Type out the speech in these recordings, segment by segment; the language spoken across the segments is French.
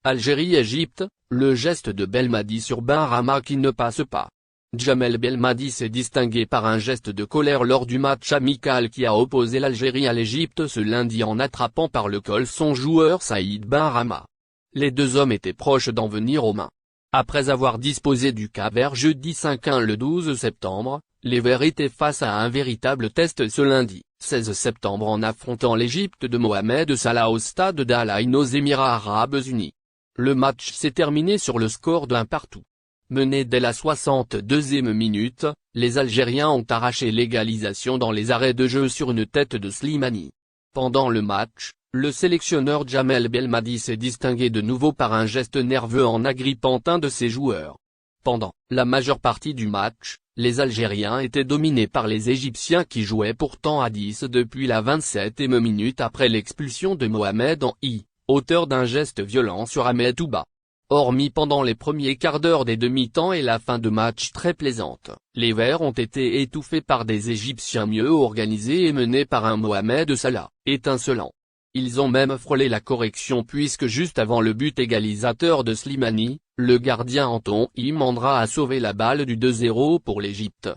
Algérie-Égypte, le geste de Belmadi sur Benrahma qui ne passe pas. Djamel Belmadi s'est distingué par un geste de colère lors du match amical qui a opposé l'Algérie à l'Égypte ce lundi en attrapant par le col son joueur Saïd Benrahma. Les deux hommes étaient proches d'en venir aux mains. Après avoir disposé du Cap-Vert jeudi 5-1 le 12 septembre, les Verts étaient face à un véritable test ce lundi, 16 septembre en affrontant l'Égypte de Mohamed Salah au stade d'Al Ain aux Émirats Arabes Unis. Le match s'est terminé sur le score d'1 partout. Menés dès la 62e minute, les Algériens ont arraché l'égalisation dans les arrêts de jeu sur une tête de Slimani. Pendant le match, le sélectionneur Djamel Belmadi s'est distingué de nouveau par un geste nerveux en agrippant un de ses joueurs. Pendant la majeure partie du match, les Algériens étaient dominés par les Égyptiens qui jouaient pourtant à 10 depuis la 27e minute après l'expulsion de Mohamed Anhi, auteur d'un geste violent sur Ahmed Touba. Hormis pendant les premiers quarts d'heure des demi-temps et la fin de match très plaisante, les Verts ont été étouffés par des Égyptiens mieux organisés et menés par un Mohamed Salah, étincelant. Ils ont même frôlé la correction puisque juste avant le but égalisateur de Slimani, le gardien Anthony Mandra a sauvé la balle du 2-0 pour l'Égypte.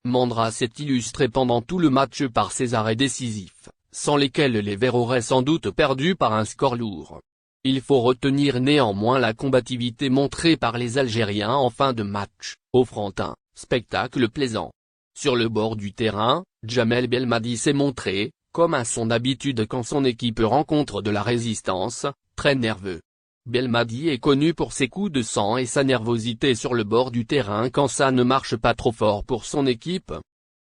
Mandra s'est illustré pendant tout le match par ses arrêts décisifs, sans lesquels les Verts auraient sans doute perdu par un score lourd. Il faut retenir néanmoins la combativité montrée par les Algériens en fin de match, offrant un spectacle plaisant. Sur le bord du terrain, Djamel Belmadi s'est montré, comme à son habitude quand son équipe rencontre de la résistance, très nerveux. Belmadi est connu pour ses coups de sang et sa nervosité sur le bord du terrain quand ça ne marche pas trop fort pour son équipe.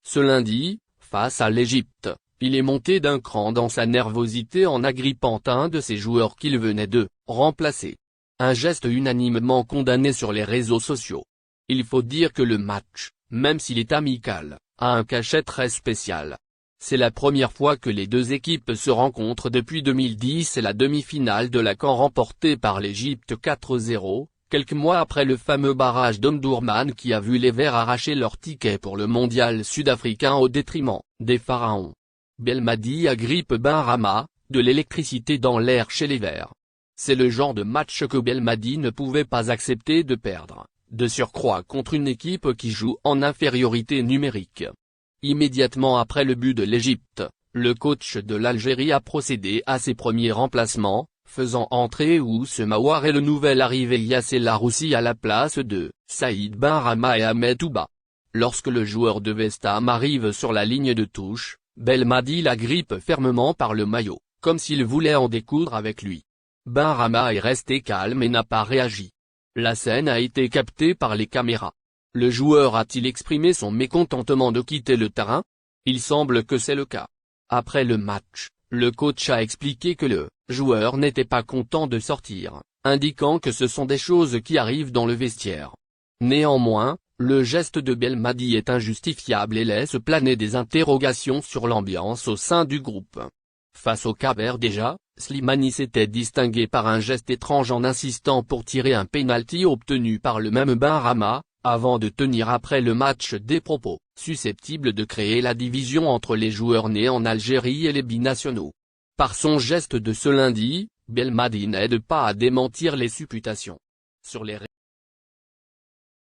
Ce lundi, face à l'Égypte, il est monté d'un cran dans sa nervosité en agrippant un de ses joueurs qu'il venait de remplacer. Un geste unanimement condamné sur les réseaux sociaux. Il faut dire que le match, même s'il est amical, a un cachet très spécial. C'est la première fois que les deux équipes se rencontrent depuis 2010 et la demi-finale de la CAN remportée par l'Égypte 4-0, quelques mois après le fameux barrage d'Omdurman qui a vu les Verts arracher leur ticket pour le mondial sud-africain au détriment des Pharaons. Belmadi agrippe Benrahma, de l'électricité dans l'air chez les Verts. C'est le genre de match que Belmadi ne pouvait pas accepter de perdre, de surcroît contre une équipe qui joue en infériorité numérique. Immédiatement après le but de l'Égypte, le coach de l'Algérie a procédé à ses premiers remplacements, faisant entrer Oussem Aouar et le nouvel arrivé Yasser Laroussi à la place de Saïd Benrahma et Ahmed Touba. Lorsque le joueur de West Ham arrive sur la ligne de touche, Belmadi l'agrippe fermement par le maillot, comme s'il voulait en découdre avec lui. Benrahma est resté calme et n'a pas réagi. La scène a été captée par les caméras. Le joueur a-t-il exprimé son mécontentement de quitter le terrain? Il semble que c'est le cas. Après le match, le coach a expliqué que le joueur n'était pas content de sortir, indiquant que ce sont des choses qui arrivent dans le vestiaire. Néanmoins, le geste de Belmadi est injustifiable et laisse planer des interrogations sur l'ambiance au sein du groupe. Face au Cap-Vert déjà, Slimani s'était distingué par un geste étrange en insistant pour tirer un pénalty obtenu par le même Benrahma, avant de tenir après le match des propos, susceptibles de créer la division entre les joueurs nés en Algérie et les binationaux. Par son geste de ce lundi, Belmadi n'aide pas à démentir les supputations. Sur les